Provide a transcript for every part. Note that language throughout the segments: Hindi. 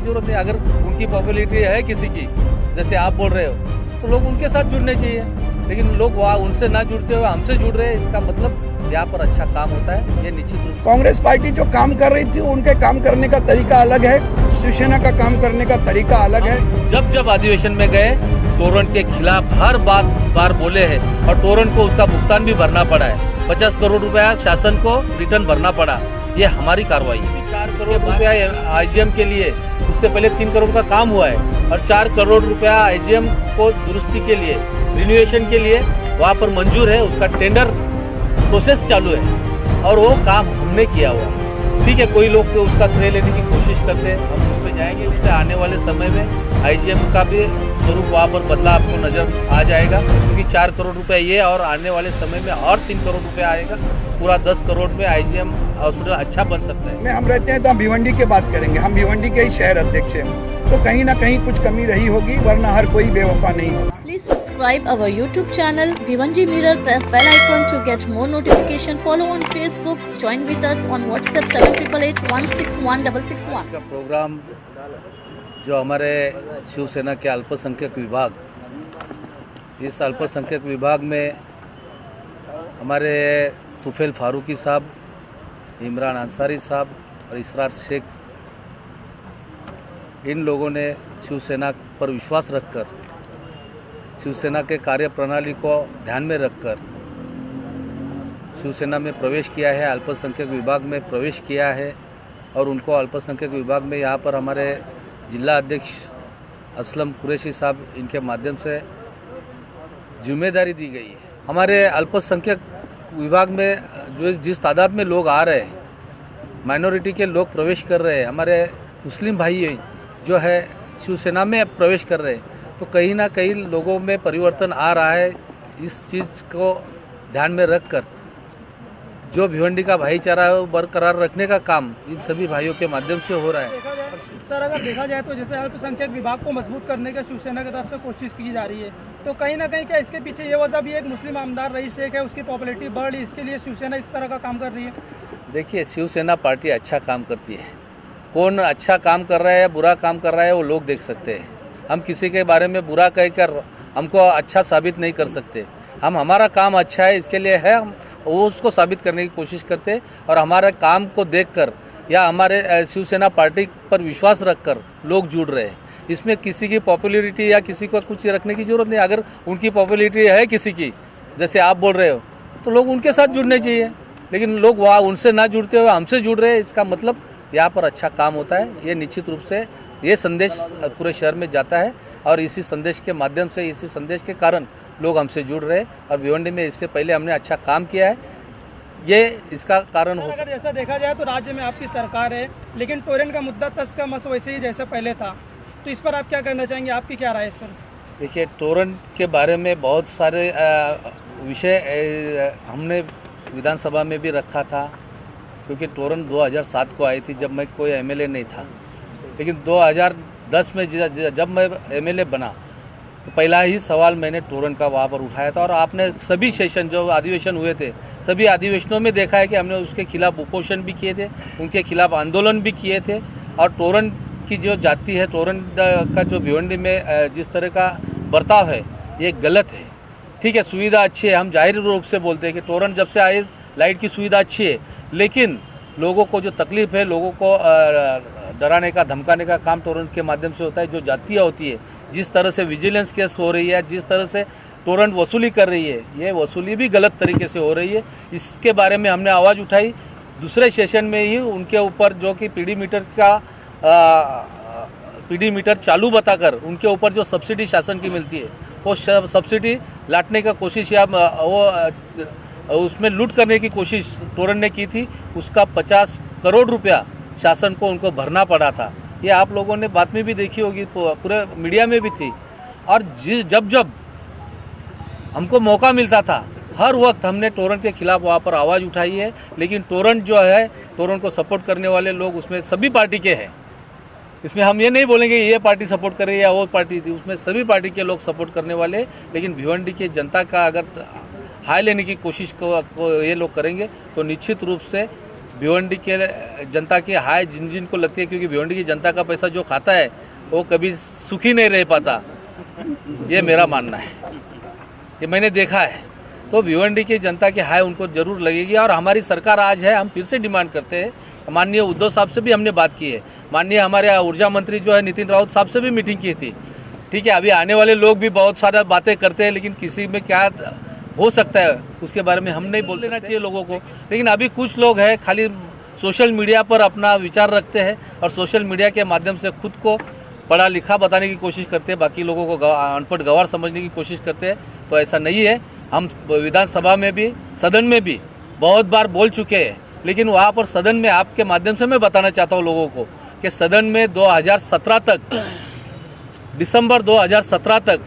जरूरत नहीं। अगर उनकी पॉपुलैरिटी है किसी की, जैसे आप बोल रहे हो, तो लोग उनके साथ जुड़ने चाहिए। लेकिन लोग वहाँ उनसे ना जुड़ते हुए हमसे जुड़ रहे हैं, इसका मतलब यहाँ पर अच्छा काम होता है, ये निश्चित रूप से। कांग्रेस पार्टी जो काम कर रही थी उनके काम करने का तरीका अलग है, शिवसेना का काम करने का तरीका अलग है। जब जब अधिवेशन में गए तोरण के खिलाफ हर बार बोले हैं और तोरण को उसका भुगतान भी भरना पड़ा है। 50 करोड़ रुपया शासन को रिटर्न भरना पड़ा, ये हमारी कार्रवाई है। 4 करोड़ रुपया आईजीएम के लिए, उससे पहले 3 करोड़ का काम हुआ है और 4 करोड़ रुपया आईजीएम को दुरुस्ती के लिए, रिन्यूएशन के लिए वहाँ पर मंजूर है। उसका टेंडर प्रोसेस चालू है और वो काम हमने किया हुआ है। ठीक है, कोई लोग उसका श्रेय लेने की कोशिश करते हैं, हम उस पर जाएंगे। इससे आने वाले समय में आईजीएम का भी स्वरूप वहाँ पर बदला आपको नजर आ जाएगा, क्योंकि 4 करोड़ रुपए ये और आने वाले समय में और 3 करोड़ रुपए आएगा। पूरा 10 करोड़ में आईजीएम हॉस्पिटल अच्छा बन सकता है। में हम रहते हैं तो हम भिवंडी की बात करेंगे, हम भिवंडी के ही शहर अध्यक्ष हैं, तो कहीं ना कहीं कुछ कमी रही होगी, वरना हर कोई बेवफा नहीं होगा। Please subscribe our YouTube channel Vivanji Mirror. Press bell icon to get more notification. Follow on Facebook. Join with us on WhatsApp 7888161661. का प्रोग्राम जो हमारे शिवसेना के अल्पसंख्यक विभाग, इस अल्पसंख्यक विभाग में हमारे तुफैल फारूकी साहब, इमरान अंसारी साहब और इसरार शेख, इन लोगों ने शिवसेना पर विश्वास रखकर, शिवसेना के कार्य प्रणाली को ध्यान में रखकर शिवसेना में प्रवेश किया है, अल्पसंख्यक विभाग में प्रवेश किया है। और उनको अल्पसंख्यक विभाग में यहाँ पर हमारे जिला अध्यक्ष असलम कुरैशी साहब, इनके माध्यम से जिम्मेदारी दी गई है। हमारे अल्पसंख्यक विभाग में जो जिस तादाद में लोग आ रहे हैं, माइनॉरिटी के लोग प्रवेश कर रहे हैं, हमारे मुस्लिम भाई जो है शिवसेना में प्रवेश कर रहे हैं, तो कहीं ना कहीं लोगों में परिवर्तन आ रहा है। इस चीज़ को ध्यान में रखकर जो भिवंडी का भाईचारा है वो बरकरार रखने का काम इन सभी भाइयों के माध्यम से हो रहा है। सर, अगर देखा जाए तो जैसे अल्पसंख्यक विभाग को मजबूत करने का शिवसेना की तरफ से कोशिश की जा रही है, तो कहीं ना कहीं क्या इसके पीछे ये वजह भी एक मुस्लिम आमदार रईस शेख है, उसकी पॉपुलैरिटी बढ़ रही है, इसके लिए शिवसेना इस तरह का काम कर रही है? देखिए, शिवसेना पार्टी अच्छा काम करती है। कौन अच्छा काम कर रहा है या बुरा काम कर रहा है वो लोग देख सकते हैं। हम किसी के बारे में बुरा कहकर हमको अच्छा साबित नहीं कर सकते। हम हमारा काम अच्छा है इसके लिए है, हम वो उसको साबित करने की कोशिश करते हैं। और हमारे काम को देखकर या हमारे शिवसेना पार्टी पर विश्वास रखकर लोग जुड़ रहे हैं। इसमें किसी की पॉपुलैरिटी या किसी को कुछ रखने की जरूरत नहीं। अगर उनकी पॉपुलैरिटी है किसी की, जैसे आप बोल रहे हो, तो लोग उनके साथ जुड़ने चाहिए। लेकिन लोग वहाँ उनसे ना जुड़ते हुए हमसे जुड़ रहे हैं, इसका मतलब यहाँ पर अच्छा काम होता है। ये निश्चित रूप से ये संदेश पूरे शहर में जाता है और इसी संदेश के माध्यम से, इसी संदेश के कारण लोग हमसे जुड़ रहे हैं। और भिवंडी में इससे पहले हमने अच्छा काम किया है, ये इसका कारण हो सकता है। अगर जैसा देखा जाए तो राज्य में आपकी सरकार है, लेकिन टोरेंट का मुद्दा तस का मस वैसे ही जैसे पहले था, तो इस पर आप क्या कहना चाहेंगे? आपकी क्या राय है इस पर? देखिए, टोरेंट के बारे में बहुत सारे विषय हमने विधानसभा में भी रखा था, क्योंकि टोरेंट 2007 को आई थी, जब मैं कोई एमएलए नहीं था। लेकिन 2010 में जब मैं एमएलए बना तो पहला ही सवाल मैंने टोरेंट का वहाँ पर उठाया था। और आपने सभी सेशन जो अधिवेशन हुए थे, सभी अधिवेशनों में देखा है कि हमने उसके खिलाफ उपोषण भी किए थे, उनके खिलाफ आंदोलन भी किए थे। और टोरेंट की जो जाति है, टोरेंट का जो भिवंडी में जिस तरह का बर्ताव है, ये गलत है। ठीक है, सुविधा अच्छी है, हम जाहिर रूप से बोलते हैं कि टोरेंट जब से आए लाइट की सुविधा अच्छी है, लेकिन लोगों को जो तकलीफ है, लोगों को डराने का, धमकाने का काम टोरेंट के माध्यम से होता है। जो जातियाँ होती है, जिस तरह से विजिलेंस केस हो रही है, जिस तरह से टोरेंट वसूली कर रही है, ये वसूली भी गलत तरीके से हो रही है। इसके बारे में हमने आवाज़ उठाई। दूसरे सेशन में ही उनके ऊपर जो कि पीडी मीटर चालू बताकर उनके ऊपर जो सब्सिडी शासन की मिलती है, वो सब्सिडी लाटने का कोशिश या वो उसमें लूट करने की कोशिश टोरेंट ने की थी। उसका 50 करोड़ रुपया शासन को उनको भरना पड़ा था। ये आप लोगों ने बात में भी देखी होगी, पूरे मीडिया में भी थी। और जब जब हमको मौका मिलता था, हर वक्त हमने टोरेंट के खिलाफ वहाँ पर आवाज़ उठाई है। लेकिन टोरेंट जो है, टोरेंट को सपोर्ट करने वाले लोग उसमें सभी पार्टी के हैं। इसमें हम ये नहीं बोलेंगे ये पार्टी सपोर्ट करे या वो पार्टी, उसमें सभी पार्टी के लोग सपोर्ट करने वाले। लेकिन भिवंडी के जनता का अगर हाय लेने की कोशिश को ये लोग करेंगे तो निश्चित रूप से भिवंडी के जनता की हाय जिन जिन को लगती है, क्योंकि भिवंडी की जनता का पैसा जो खाता है वो कभी सुखी नहीं रह पाता, ये मेरा मानना है, ये मैंने देखा है। तो भिवंडी की जनता की हाय उनको जरूर लगेगी। और हमारी सरकार आज है, हम फिर से डिमांड करते हैं, माननीय उद्धव साहब से भी हमने बात की है, माननीय हमारे ऊर्जा मंत्री जो है नितिन राउत साहब से भी मीटिंग की थी। ठीक है, अभी आने वाले लोग भी बहुत सारा बातें करते हैं, लेकिन किसी में क्या हो सकता है उसके बारे में हम नहीं बोल देना चाहिए लोगों को। लेकिन अभी कुछ लोग हैं खाली सोशल मीडिया पर अपना विचार रखते हैं और सोशल मीडिया के माध्यम से खुद को पढ़ा लिखा बताने की कोशिश करते हैं, बाकी लोगों को अनपढ़ गंवार समझने की कोशिश करते हैं। तो ऐसा नहीं है। हम विधानसभा में भी सदन में भी बहुत बार बोल चुके हैं, लेकिन वहाँ पर सदन में आपके माध्यम से मैं बताना चाहता हूँ लोगों को कि सदन में 2017 तक, दिसंबर 2017 तक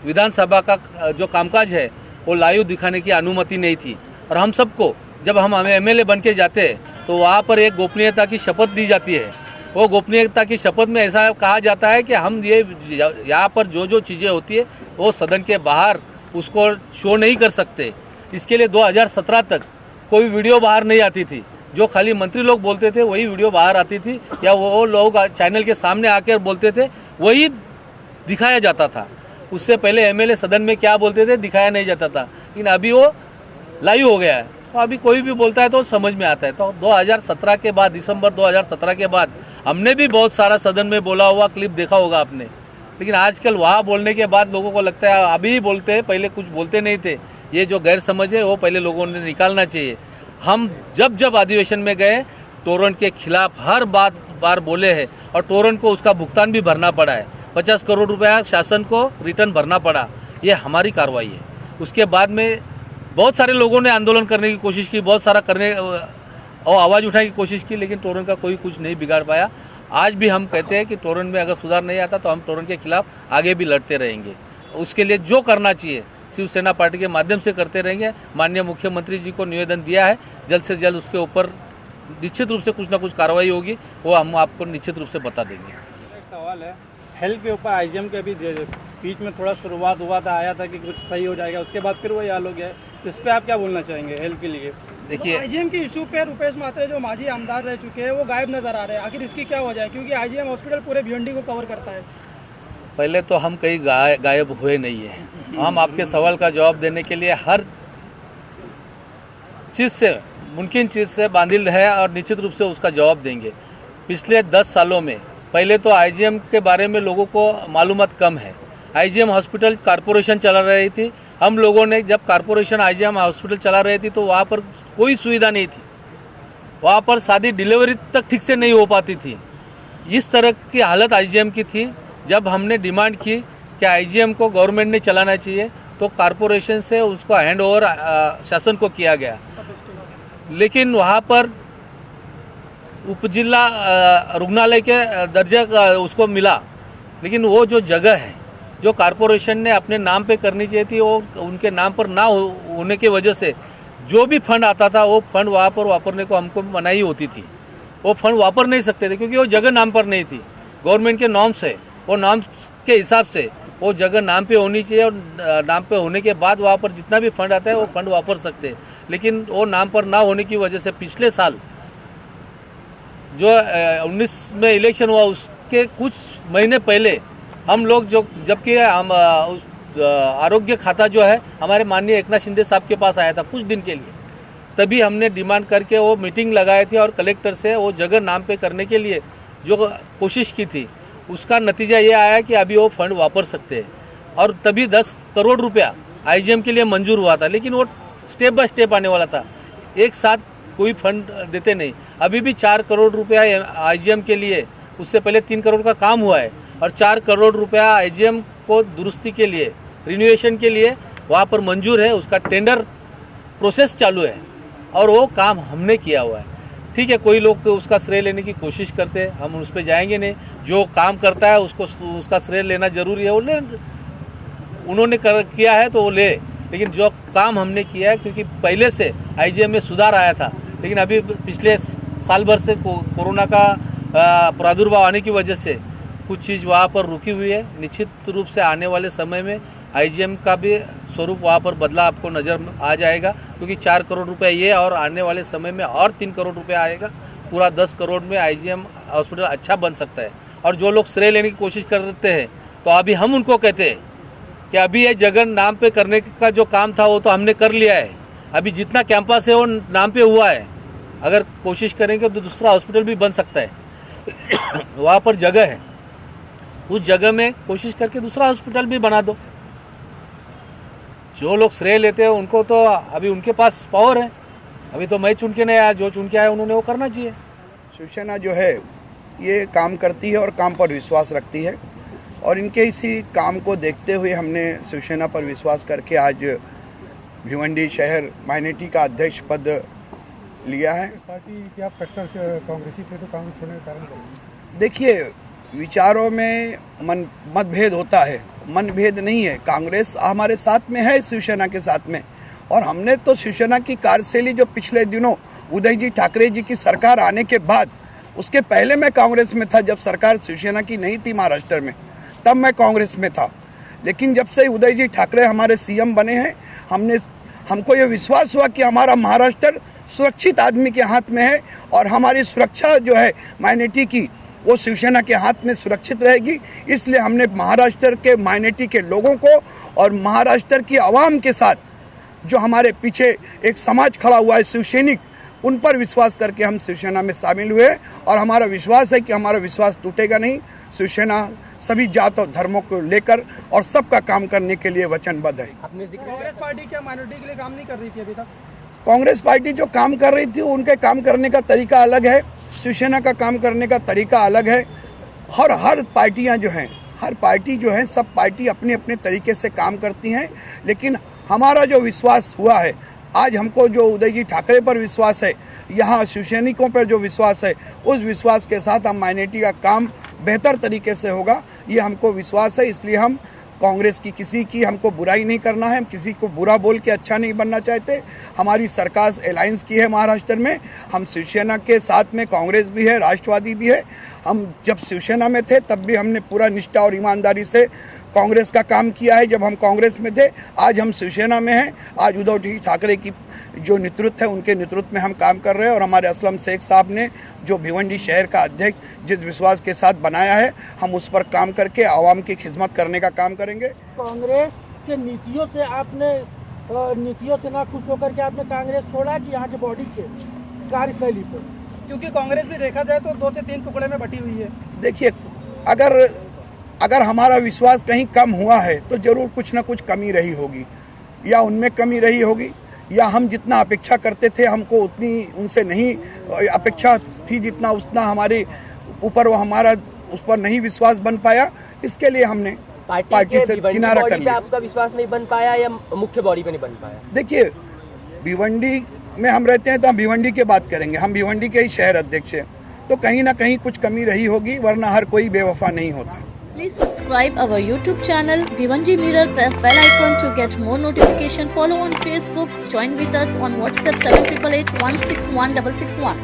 विधानसभा का जो कामकाज है वो लाइव दिखाने की अनुमति नहीं थी। और हम सबको जब हम एमएलए बन के जाते हैं तो वहाँ पर एक गोपनीयता की शपथ दी जाती है। वो गोपनीयता की शपथ में ऐसा कहा जाता है कि हम ये यहाँ पर जो जो चीज़ें होती है वो सदन के बाहर उसको शो नहीं कर सकते। इसके लिए 2017 तक कोई वीडियो बाहर नहीं आती थी, जो खाली मंत्री लोग बोलते थे वही वीडियो बाहर आती थी, या वो लोग चैनल के सामने आकर बोलते थे वही दिखाया जाता था। उससे पहले एमएलए सदन में क्या बोलते थे दिखाया नहीं जाता था, लेकिन अभी वो लाइव हो गया है, तो अभी कोई भी बोलता है तो समझ में आता है। तो 2017 के बाद, दिसंबर 2017 के बाद हमने भी बहुत सारा सदन में बोला हुआ क्लिप देखा होगा आपने, लेकिन आजकल वहाँ बोलने के बाद लोगों को लगता है अभी बोलते हैं, पहले कुछ बोलते नहीं थे। ये जो गैर समझ है वो पहले लोगों ने निकालना चाहिए। हम जब अधिवेशन में गए तोरण के खिलाफ हर बार बोले हैं, और तोरण को उसका भुगतान भी भरना पड़ा है। 50 करोड़ रुपया शासन को रिटर्न भरना पड़ा, ये हमारी कार्रवाई है। उसके बाद में बहुत सारे लोगों ने आंदोलन करने की कोशिश की, बहुत सारा करने और आवाज़ उठाने की कोशिश की, लेकिन तोरण का कोई कुछ नहीं बिगाड़ पाया। आज भी हम कहते हैं कि तोरण में अगर सुधार नहीं आता तो हम तोरण के खिलाफ आगे भी लड़ते रहेंगे। उसके लिए जो करना चाहिए शिवसेना पार्टी के माध्यम से करते रहेंगे। माननीय मुख्यमंत्री जी को निवेदन दिया है, जल्द से जल्द उसके ऊपर निश्चित रूप से कुछ ना कुछ कार्रवाई होगी, वो हम आपको निश्चित रूप से बता देंगे। एक सवाल है, हेल्थ के ऊपर आईजीएम के भी बीच में थोड़ा शुरुआत हुआ था, आया था कि कुछ सही हो जाएगा, उसके बाद फिर वही हाल हो गया है। इस पर आप क्या बोलना चाहेंगे हेल्थ के लिए? देखिए, आईजीएम के इशू पे रुपेश मात्रे जो माजी आमदार रह चुके हैं वो गायब नजर आ रहे हैं, आखिर इसकी क्या वजह है? क्योंकि आईजीएम हॉस्पिटल पूरे भिवंडी को कवर करता है। पहले तो हम कहीं गायब हुए नहीं है। हम आपके सवाल का जवाब देने के लिए हर चीज़ से, मुमकिन चीज़ से बांधिल है और निश्चित रूप से उसका जवाब देंगे। पिछले 10 सालों में पहले तो आईजीएम के बारे में लोगों को मालूमात कम है। आईजीएम हॉस्पिटल कारपोरेशन चला रही थी। हम लोगों ने जब कारपोरेशन आईजीएम हॉस्पिटल चला रही थी तो वहाँ पर कोई सुविधा नहीं थी, वहाँ पर शादी डिलीवरी तक ठीक से नहीं हो पाती थी। इस तरह की हालत आईजीएम की थी। जब हमने डिमांड की कि आईजीएम को गवर्नमेंट ने चलाना चाहिए तो कारपोरेशन से उसको हैंड ओवर शासन को किया गया, लेकिन वहाँ पर उपजिला रुग्णालय के दर्जे उसको मिला, लेकिन वो जो जगह है जो कारपोरेशन ने अपने नाम पे करनी चाहिए थी वो उनके नाम पर ना होने की वजह से जो भी फंड आता था वो फंड वहाँ पर वापरने को हमको मनाही होती थी। वो फंड वापर नहीं सकते थे क्योंकि वो जगह नाम पर नहीं थी। गवर्नमेंट के नॉर्म्स है, वो नॉर्म्स के हिसाब से वो जगह नाम पे होनी चाहिए, और नाम पे होने के बाद वहाँ पर जितना भी फंड आता है वो फंड वापर सकते हैं। लेकिन वो नाम पर ना होने की वजह से पिछले साल जो 19 में इलेक्शन हुआ उसके कुछ महीने पहले हम लोग जबकि हम आरोग्य खाता जो है हमारे माननीय एकनाथ शिंदे साहब के पास आया था कुछ दिन के लिए, तभी हमने डिमांड करके वो मीटिंग लगाई थी और कलेक्टर से वो जगह नाम पे करने के लिए जो कोशिश की थी उसका नतीजा ये आया कि अभी वो फंड वापर सकते हैं। और तभी 10 करोड़ रुपया आईजीएम के लिए मंजूर हुआ था, लेकिन वो स्टेप बाय स्टेप आने वाला था, एक साथ कोई फंड देते नहीं। अभी भी 4 करोड़ रुपया आईजीएम के लिए, उससे पहले 3 करोड़ का काम हुआ है, और 4 करोड़ रुपया आईजीएम को दुरुस्ती के लिए, रिन्यूएशन के लिए वहाँ पर मंजूर है। उसका टेंडर प्रोसेस चालू है और वो काम हमने किया हुआ है। ठीक है, कोई लोग उसका श्रेय लेने की कोशिश करते हैं, हम उस पर जाएंगे नहीं। जो काम करता है उसको उसका श्रेय लेना जरूरी है, उन्होंने किया है तो वो ले, लेकिन जो काम हमने किया है, क्योंकि पहले से आईजीएम में सुधार आया था, लेकिन अभी पिछले साल भर से कोरोना का प्रादुर्भाव आने की वजह से कुछ चीज़ वहाँ पर रुकी हुई है। निश्चित रूप से आने वाले समय में आईजीएम का भी स्वरूप वहाँ पर बदला आपको नज़र आ जाएगा, क्योंकि 4 करोड़ रुपए ये और आने वाले समय में और 3 करोड़ रुपए आएगा। पूरा 10 करोड़ में आईजीएम हॉस्पिटल अच्छा बन सकता है। और जो लोग श्रेय लेने की कोशिश करते हैं, तो अभी हम उनको कहते हैं कि अभी ये जगह नाम पे करने का जो काम था वो तो हमने कर लिया है। अभी जितना कैंपस है वो नाम पे हुआ है, अगर कोशिश करेंगे तो दूसरा हॉस्पिटल भी बन सकता है। वहाँ पर जगह है, उस जगह में कोशिश करके दूसरा हॉस्पिटल भी बना दो। जो लोग श्रेय लेते हैं उनको तो अभी उनके पास पावर है, अभी तो मैं चुन के नहीं आया, जो चुन के आया उन्होंने वो करना चाहिए। शिवसेना जो है ये काम करती है और काम पर विश्वास रखती है, और इनके इसी काम को देखते हुए हमने शिवसेना पर विश्वास करके आज भिवंडी शहर माइनॉरिटी का अध्यक्ष पद लिया है। पार्टी के आप कट्टर से कांग्रेसी थे, तो कांग्रेस छोड़ने का कारण? देखिए, विचारों में मतभेद होता है, मनभेद नहीं है। कांग्रेस हमारे साथ में है, शिवसेना के साथ में, और हमने तो शिवसेना की कार्यशैली जो पिछले दिनों उदय जी ठाकरे जी की सरकार आने के बाद, उसके पहले मैं कांग्रेस में था, जब सरकार शिवसेना की नहीं थी महाराष्ट्र में, तब मैं कांग्रेस में था। लेकिन जब से उदय जी ठाकरे हमारे सीएम बने हैं, हमको ये विश्वास हुआ कि हमारा महाराष्ट्र सुरक्षित आदमी के हाथ में है, और हमारी सुरक्षा जो है माइनॉरिटी की, वो शिवसेना के हाथ में सुरक्षित रहेगी। इसलिए हमने महाराष्ट्र के माइनॉरिटी के लोगों को और महाराष्ट्र की आवाम के साथ जो हमारे पीछे एक समाज खड़ा हुआ है शिवसैनिक, उन पर विश्वास करके हम शिवसेना में शामिल हुए, और हमारा विश्वास है कि हमारा विश्वास टूटेगा नहीं। शिवसेना सभी जात और धर्मों को लेकर और सबका काम करने के लिए वचनबद्ध है। कांग्रेस पार्टी क्या माइनॉरिटी के लिए काम नहीं कर रही थी अभी तक? कांग्रेस पार्टी जो काम कर रही थी, उनके काम करने का तरीका अलग है, शिवसेना का काम करने का तरीका अलग है। और हर पार्टियां जो हैं, हर पार्टी जो है, सब पार्टी अपने अपने तरीके से काम करती हैं। लेकिन हमारा जो विश्वास हुआ है, आज हमको जो उदय जी ठाकरे पर विश्वास है, यहाँ शिवसैनिकों पर जो विश्वास है, उस विश्वास के साथ हम माइनॉरिटी का काम बेहतर तरीके से होगा, ये हमको विश्वास है। इसलिए हम कांग्रेस की किसी की हमको बुराई नहीं करना है, हम किसी को बुरा बोल के अच्छा नहीं बनना चाहते। हमारी सरकार अलायंस की है महाराष्ट्र में, हम शिवसेना के साथ में कांग्रेस भी है, राष्ट्रवादी भी है। हम जब शिवसेना में थे तब भी हमने पूरा निष्ठा और ईमानदारी से कांग्रेस का काम किया है, जब हम कांग्रेस में थे। आज हम शिवसेना में हैं, आज उद्धव जी ठाकरे की जो नेतृत्व है, उनके नेतृत्व में हम काम कर रहे हैं। और हमारे असलम शेख साहब ने जो भिवंडी शहर का अध्यक्ष जिस विश्वास के साथ बनाया है, हम उस पर काम करके आवाम की खिदमत करने का काम करेंगे। कांग्रेस के नीतियों से ना खुश होकर के आपने कांग्रेस छोड़ा कि यहाँ के बॉडी के कार्यशैली पर? क्योंकि कांग्रेस भी देखा जाए तो 2 से 3 टुकड़े में बटी हुई है। देखिए, अगर हमारा विश्वास कहीं कम हुआ है तो ज़रूर कुछ ना कुछ कमी रही होगी, या उनमें कमी रही होगी, या हम जितना अपेक्षा करते थे हमको उतनी उनसे नहीं अपेक्षा थी जितना उतना हमारे ऊपर वो हमारा उस पर नहीं विश्वास बन पाया। इसके लिए हमने पार्टी से किनारा कर लिया। आपका विश्वास नहीं बन पाया या मुख्य बॉडी पे नहीं बन पाया? देखिए, भिवंडी में हम रहते हैं तो हम भिवंडी की बात करेंगे, हम भिवंडी के ही शहर अध्यक्ष हैं, तो कहीं ना कहीं कुछ कमी रही होगी, वरना हर कोई बेवफा नहीं होता। Please subscribe our YouTube channel Vivanji Mirror. Press bell icon to get more notification. Follow on Facebook. Join with us on WhatsApp 7888 161 661.